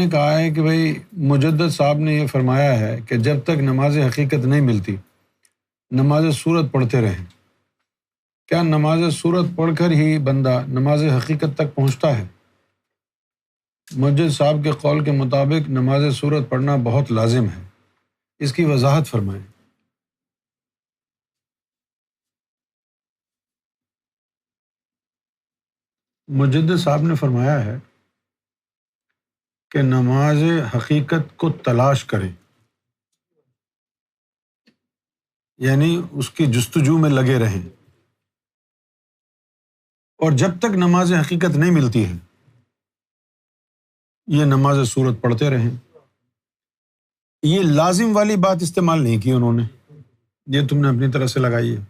نے کہا ہے کہ بھائی مجدد صاحب نے یہ فرمایا ہے کہ جب تک نماز حقیقت نہیں ملتی نماز صورت پڑھتے رہیں۔ کیا نماز صورت پڑھ کر ہی بندہ نماز حقیقت تک پہنچتا ہے؟ مجدد صاحب کے قول کے مطابق نماز صورت پڑھنا بہت لازم ہے، اس کی وضاحت فرمائیں۔ مجدد صاحب نے فرمایا ہے کہ نماز حقیقت کو تلاش کریں، یعنی اس کی جستجو میں لگے رہیں، اور جب تک نماز حقیقت نہیں ملتی ہے یہ نماز صورت پڑھتے رہیں۔ یہ لازم والی بات استعمال نہیں کی انہوں نے، یہ تم نے اپنی طرف سے لگائی ہے۔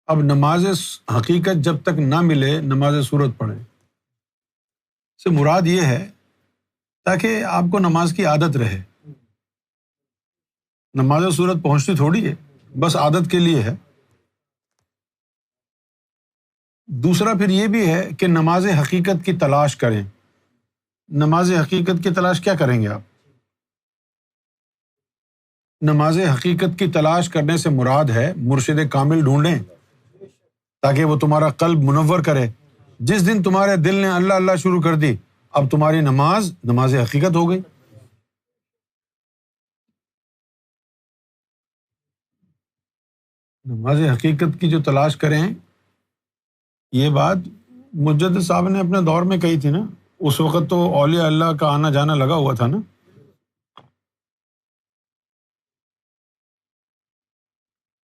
اب نماز حقیقت جب تک نہ ملے نماز صورت پڑھیں سے مراد یہ ہے تاکہ آپ کو نماز کی عادت رہے۔ نماز صورت پہنچتی تھوڑی ہے، بس عادت کے لیے ہے۔ دوسرا پھر یہ بھی ہے کہ نماز حقیقت کی تلاش کریں۔ نماز حقیقت کی تلاش کیا کریں گے آپ؟ نماز حقیقت کی تلاش کرنے سے مراد ہے مرشد کامل ڈھونڈیں تاکہ وہ تمہارا قلب منور کرے۔ جس دن تمہارے دل نے اللہ اللہ شروع کر دی، اب تمہاری نماز حقیقت ہو گئی۔ نماز حقیقت کی جو تلاش کریں، یہ بات مجدد صاحب نے اپنے دور میں کہی تھی نا، اس وقت تو اولیاء اللہ کا آنا جانا لگا ہوا تھا نا۔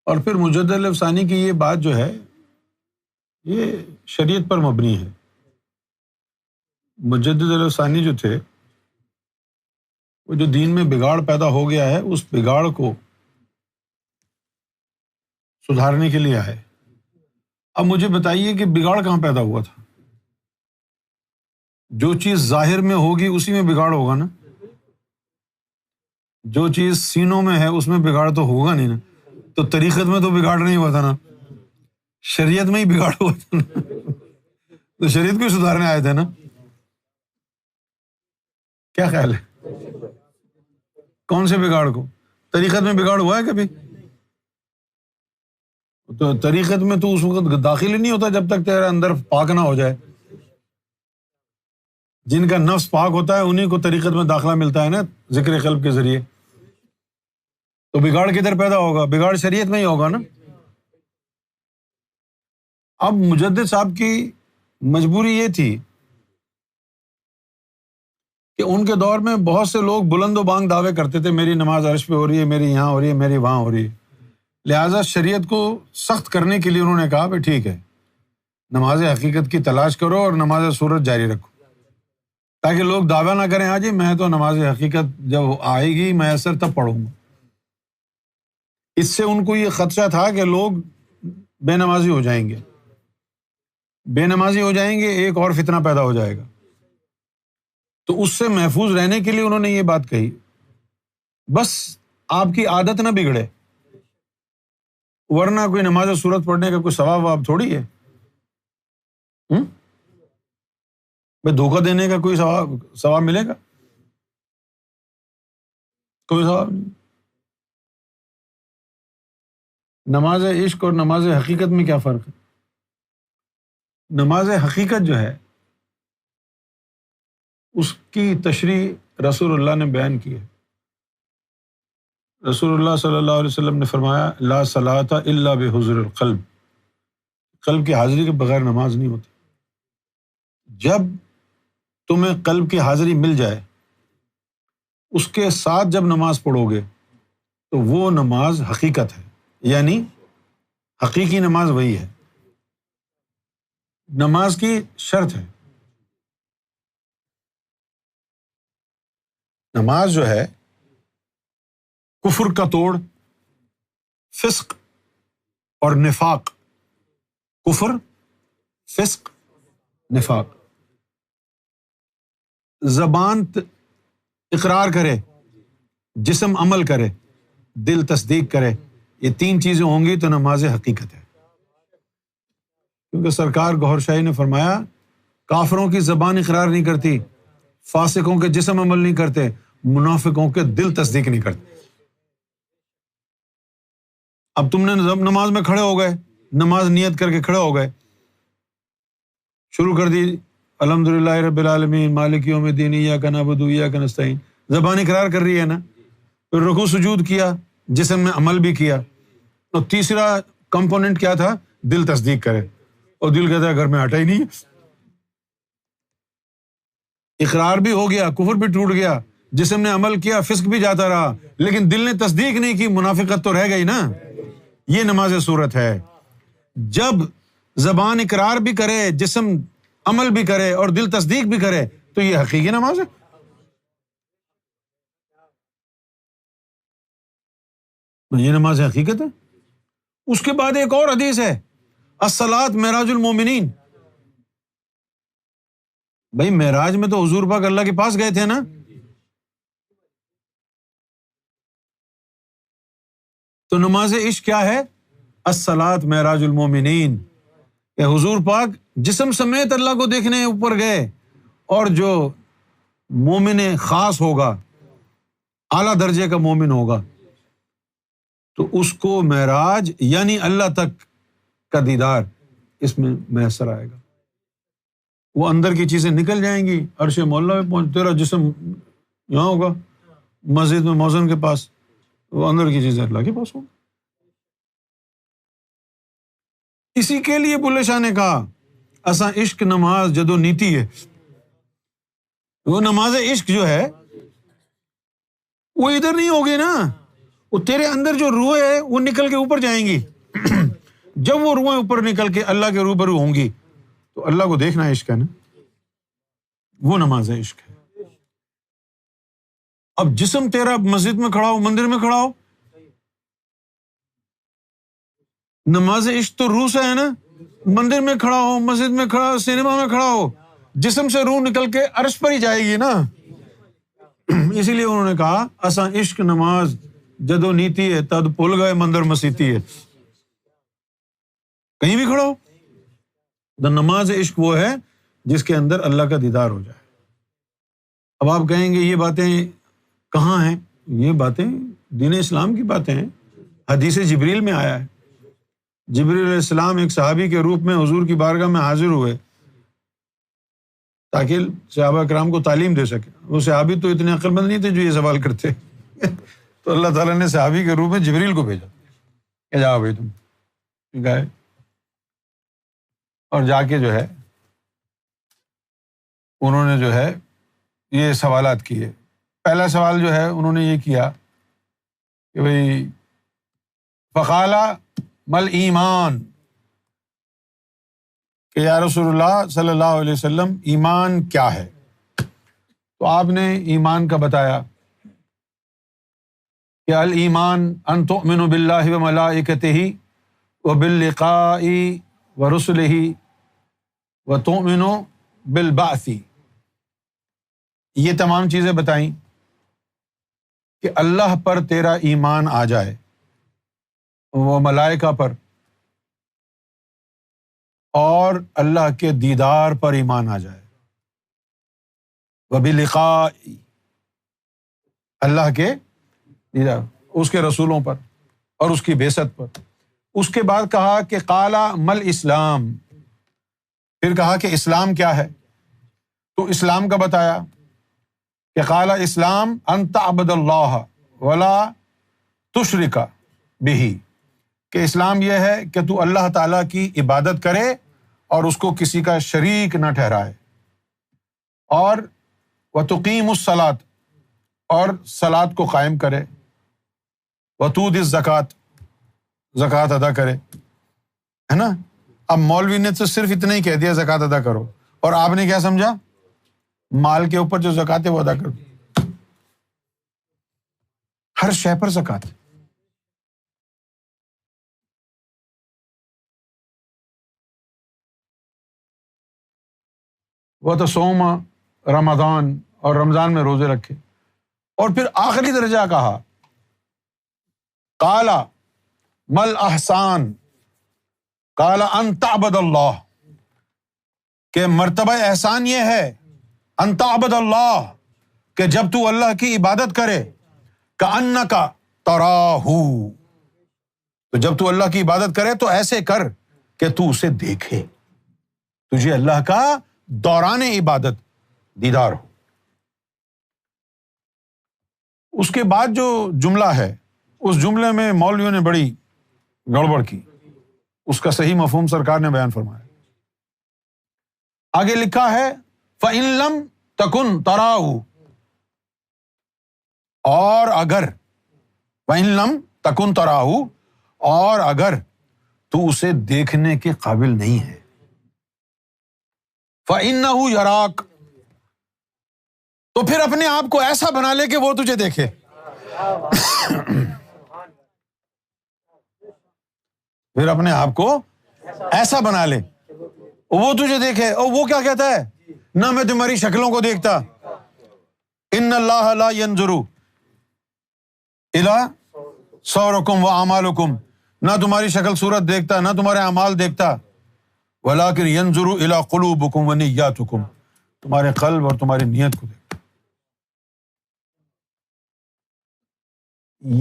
اور پھر مجدد الفسانی کی یہ بات جو ہے یہ شریعت پر مبنی ہے۔ مجدد الفسانی جو تھے وہ جو دین میں بگاڑ پیدا ہو گیا ہے اس بگاڑ کو سدھارنے کے لیے آئے۔ اب مجھے بتائیے کہ بگاڑ کہاں پیدا ہوا تھا؟ جو چیز ظاہر میں ہوگی اسی میں بگاڑ ہوگا نا، جو چیز سینوں میں ہے اس میں بگاڑ تو ہوگا نہیں نا۔ تو طریقت میں تو بگاڑ نہیں ہوا تھا نا، شریعت میں ہی بگاڑ ہوا تھا نا، تو شریعت کو ہی سدھارنے آئے تھے نا۔ کیا خیال ہے؟ کون سے بگاڑ کو؟ طریقت میں بگاڑ ہوا ہے کبھی؟ تو طریقت میں تو اس وقت داخل ہی نہیں ہوتا جب تک تیرے اندر پاک نہ ہو جائے۔ جن کا نفس پاک ہوتا ہے انہیں کو طریقت میں داخلہ ملتا ہے نا ذکر قلب کے ذریعے۔ تو بگاڑ کدھر پیدا ہوگا؟ بگاڑ شریعت میں ہی ہوگا نا۔ اب مجدد صاحب کی مجبوری یہ تھی کہ ان کے دور میں بہت سے لوگ بلند و بانگ دعوے کرتے تھے میری نماز عرش پہ ہو رہی ہے، میری یہاں ہو رہی ہے، میری وہاں ہو رہی ہے۔ لہٰذا شریعت کو سخت کرنے کے لیے انہوں نے کہا بھائی ٹھیک ہے، نماز حقیقت کی تلاش کرو اور نماز صورت جاری رکھو، تاکہ لوگ دعویٰ نہ کریں ہاں جی میں تو نماز حقیقت جب آئے گی میسر تب پڑھوں گا۔ اس سے ان کو یہ خدشہ تھا کہ لوگ بے نمازی ہو جائیں گے، بے نمازی ہو جائیں گے، ایک اور فتنہ پیدا ہو جائے گا۔ تو اس سے محفوظ رہنے کے لیے انہوں نے یہ بات کہی، بس آپ کی عادت نہ بگڑے، ورنہ کوئی نماز صورت پڑھنے کا کوئی ثواب واب تھوڑی ہے۔ بھائی دھوکہ دینے کا کوئی ثواب ملے گا؟ کوئی ثواب نہیں۔ نماز عشق اور نماز حقیقت میں کیا فرق ہے؟ نماز حقیقت جو ہے اس کی تشریح رسول اللہ نے بیان کی ہے۔ رسول اللہ صلی اللہ علیہ وسلم نے فرمایا لا صلاۃ الا بحضور القلب، قلب کی حاضری کے بغیر نماز نہیں ہوتی۔ جب تمہیں قلب کی حاضری مل جائے اس کے ساتھ جب نماز پڑھو گے تو وہ نماز حقیقت ہے، یعنی حقیقی نماز وہی ہے۔ نماز کی شرط ہے، نماز جو ہے کفر کا توڑ، فسق اور نفاق، کفر، فسق، نفاق۔ زبان اقرار کرے، جسم عمل کرے، دل تصدیق کرے، یہ تین چیزیں ہوں گی تو نماز حقیقت ہے۔ کیونکہ سرکار گوھر شاہی نے فرمایا کافروں کی زبان اقرار نہیں کرتی، فاسقوں کے جسم عمل نہیں کرتے، منافقوں کے دل تصدیق نہیں کرتے۔ اب تم نے نماز میں کھڑے ہو گئے، نماز نیت کر کے کھڑے ہو گئے، شروع کر دی الحمدللہ رب العالمین مالک یوم الدین ایاک نعبد و ایاک نستعین، زبان اقرار کر رہی ہے نا، پھر رکوع سجود کیا، جسم میں عمل بھی کیا، اور تیسرا کمپوننٹ کیا تھا؟ دل تصدیق کرے، اور دل کہتا ہے گھر میں آٹا ہی نہیں ہے۔ اقرار بھی ہو گیا، کفر بھی ٹوٹ گیا، جسم نے عمل کیا، فسق بھی جاتا رہا، لیکن دل نے تصدیق نہیں کی، منافقت تو رہ گئی نا۔ یہ نماز صورت ہے۔ جب زبان اقرار بھی کرے، جسم عمل بھی کرے اور دل تصدیق بھی کرے تو یہ حقیقی نماز ہے۔ یہ نماز حقیقت ہے۔ اس کے بعد ایک اور حدیث ہے، الصلاۃ معراج المومنین۔ بھائی معراج میں تو حضور پاک اللہ کے پاس گئے تھے نا، تو نماز عشق کیا ہے؟ الصلاۃ معراج المومنین، کہ حضور پاک جسم سمیت اللہ کو دیکھنے اوپر گئے، اور جو مومن خاص ہوگا، اعلیٰ درجے کا مومن ہوگا، تو اس کو معراج یعنی اللہ تک کا دیدار اس میں میسر آئے گا۔ وہ اندر کی چیزیں نکل جائیں گی، عرش مولا میں پہنچ، تیرا جسم یہاں ہوگا مسجد میں موزن کے پاس، وہ اندر کی چیزیں اللہ کے پاس ہوگی۔ اسی کے لیے بلے شاہ نے کہا اساں عشق نماز جدو نیتی ہے۔ وہ نماز عشق جو ہے وہ ادھر نہیں ہوگی نا، وہ تیرے اندر جو روح ہے وہ نکل کے اوپر جائیں گی۔ جب وہ روحیں اوپر نکل کے اللہ کے روبرو ہوں گی تو اللہ کو دیکھنا عشق ہے نا، وہ نماز عشق ہے۔ اب جسم تیرا مسجد میں کھڑا ہو، مندر میں کھڑا ہو، نماز عشق تو روح سے ہے نا، مندر میں کھڑا ہو، مسجد میں کھڑا ہو، سینما میں کھڑا ہو، جسم سے روح نکل کے عرش پر ہی جائے گی نا۔ اسی لیے انہوں نے کہا اساں عشق نماز جدو نیتی ہے، تد پل گئے مندر مسیتی ہے۔ کہیں بھی کھڑا ہو، تو نماز عشق وہ ہے جس کے اندر اللہ کا دیدار ہو جائے۔ اب آپ کہیں گے یہ باتیں کہاں ہیں؟ یہ باتیں دین اسلام کی باتیں ہیں، حدیث جبریل میں آیا ہے۔ جبریل علیہ السلام ایک صحابی کے روپ میں حضور کی بارگاہ میں حاضر ہوئے تاکہ صحابہ کرام کو تعلیم دے سکے۔ وہ صحابی تو اتنے عقل مند نہیں تھے جو یہ سوال کرتے، تو اللہ تعالیٰ نے صحابی کے روپ میں جبریل کو بھیجا کہ جاؤ بھائی تم گئے، اور جا کے جو ہے انہوں نے جو ہے یہ سوالات کیے۔ پہلا سوال جو ہے انہوں نے یہ کیا کہ بھئی فقال مل ایمان، کہ یا رسول اللہ صلی اللہ علیہ وسلم ایمان کیا ہے؟ تو آپ نے ایمان کا بتایا کہ الایمان ان تؤمن باللہ وملائکتہ وباللقاء ورسلہ وتؤمن بالبعث۔ یہ تمام چیزیں بتائیں کہ اللہ پر تیرا ایمان آ جائے، وہ ملائکہ پر، اور اللہ کے دیدار پر ایمان آ جائے، وباللقاء، اللہ کے دیدار، اس کے رسولوں پر اور اس کی بعثت پر۔ اس کے بعد کہا کہ قال مل اسلام، پھر کہا کہ اسلام کیا ہے؟ تو اسلام کا بتایا کہ قال اسلام ان تعبد اللہ ولا تشرک بہ، کہ اسلام یہ ہے کہ تو اللہ تعالیٰ کی عبادت کرے اور اس کو کسی کا شریک نہ ٹھہرائے، اور وتقیم الصلاۃ، اور صلاۃ کو قائم کرے، وتؤتی الزکوٰۃ، زکوٰۃ ادا کرے، ہے نا۔ اب مولوی نے تو صرف اتنا ہی کہہ دیا زکوٰۃ ادا کرو، اور آپ نے کیا سمجھا؟ مال کے اوپر جو زکوٰۃ ہے وہ ادا کرو، ہر شے پر زکوٰۃ ہے۔ وتصوم رمضان، اور رمضان میں روزے رکھے، اور پھر آخری درجہ کہا قال مل احسان، قال ان تعبد اللہ، کہ مرتبہ احسان یہ ہے ان تعبد اللہ، کہ جب تو اللہ کی عبادت کرے، کأنک تراہ، تو جب تو اللہ کی عبادت کرے تو ایسے کر کہ تو اسے دیکھے، تجھے اللہ کا دوران عبادت دیدار ہو۔ اس کے بعد جو جملہ ہے، اس جملے میں مولویوں نے بڑی گڑبڑ کی، اس کا صحیح مفہوم سرکار نے بیان فرمایا۔ آگے لکھا ہے فَإِن لَمْ تَكُن تَرَاهُ، اور اگر، وَإِن لَمْ تَكُن تَرَاهُ، اور اگر تو اسے دیکھنے کے قابل نہیں ہے، فَإِنَّهُ يَرَاكَ، تو پھر اپنے آپ کو ایسا بنا لے کہ وہ تجھے دیکھے۔ پھر اپنے آپ کو ایسا بنا لے وہ تجھے دیکھے۔ اور وہ کیا کہتا ہے؟ نہ میں تمہاری شکلوں کو دیکھتا، ان اللہ لا ينظر الی صورکم واعمالکم، نہ تمہاری شکل صورت دیکھتا، نہ تمہارے اعمال دیکھتا، ولکن ينظر الی قلوبکم ونیاتکم، تمہارے قلب اور تمہاری نیت کو دیکھتا۔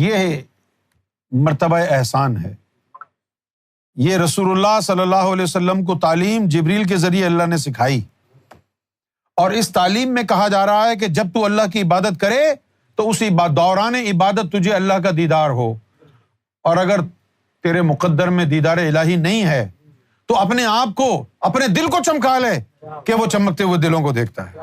یہ مرتبہ احسان ہے، یہ رسول اللہ صلی اللہ علیہ وسلم کو تعلیم جبریل کے ذریعے اللہ نے سکھائی، اور اس تعلیم میں کہا جا رہا ہے کہ جب تو اللہ کی عبادت کرے تو اسی دوران عبادت تجھے اللہ کا دیدار ہو، اور اگر تیرے مقدر میں دیدار الہی نہیں ہے تو اپنے آپ کو، اپنے دل کو چمکا لے کہ وہ چمکتے ہوئے دلوں کو دیکھتا ہے۔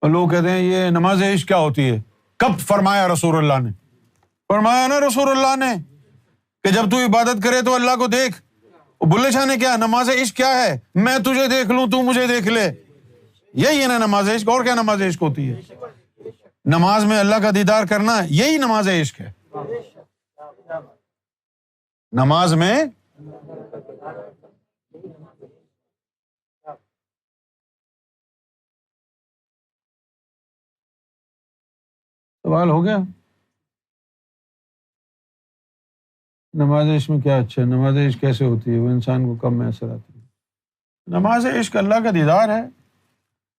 اور لوگ کہتے ہیں یہ نماز عشق کیا ہوتی ہے؟ کب فرمایا رسول اللہ نے؟ فرمایا نا رسول اللہ نے کہ جب تو عبادت کرے تو اللہ کو دیکھ۔ بلے شاہ نے کیا نماز عشق کیا ہے؟ میں تجھے دیکھ لوں تو مجھے دیکھ لے، یہی ہے نا نماز عشق۔ اور کیا نماز عشق ہوتی ہے؟ نماز میں اللہ کا دیدار کرنا، یہی نماز عشق ہے۔ نماز میں سوال ہو گیا؟ نماز عشق میں کیا اچھا ہے؟ نماز عشق کیسے ہوتی ہے؟ وہ انسان کو کب میسر آتی ہے؟ نماز عشق اللہ کا دیدار ہے۔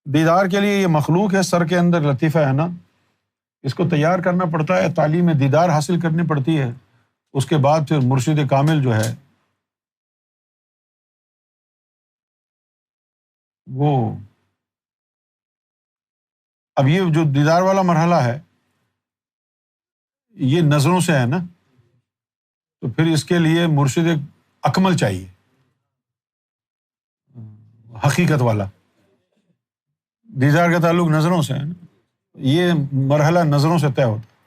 دیدار کے لیے یہ مخلوق ہے، سر کے اندر لطیفہ ہے نا، اس کو تیار کرنا پڑتا ہے، تعلیم دیدار حاصل کرنی پڑتی ہے، اس کے بعد پھر مرشد کامل جو ہے وہ، اب یہ جو دیدار والا مرحلہ ہے یہ نظروں سے ہے نا، تو پھر اس کے لیے مرشد اکمل چاہیے، حقیقت والا۔ دیدار کا تعلق نظروں سے ہے نا، یہ مرحلہ نظروں سے طے ہوتا ہے۔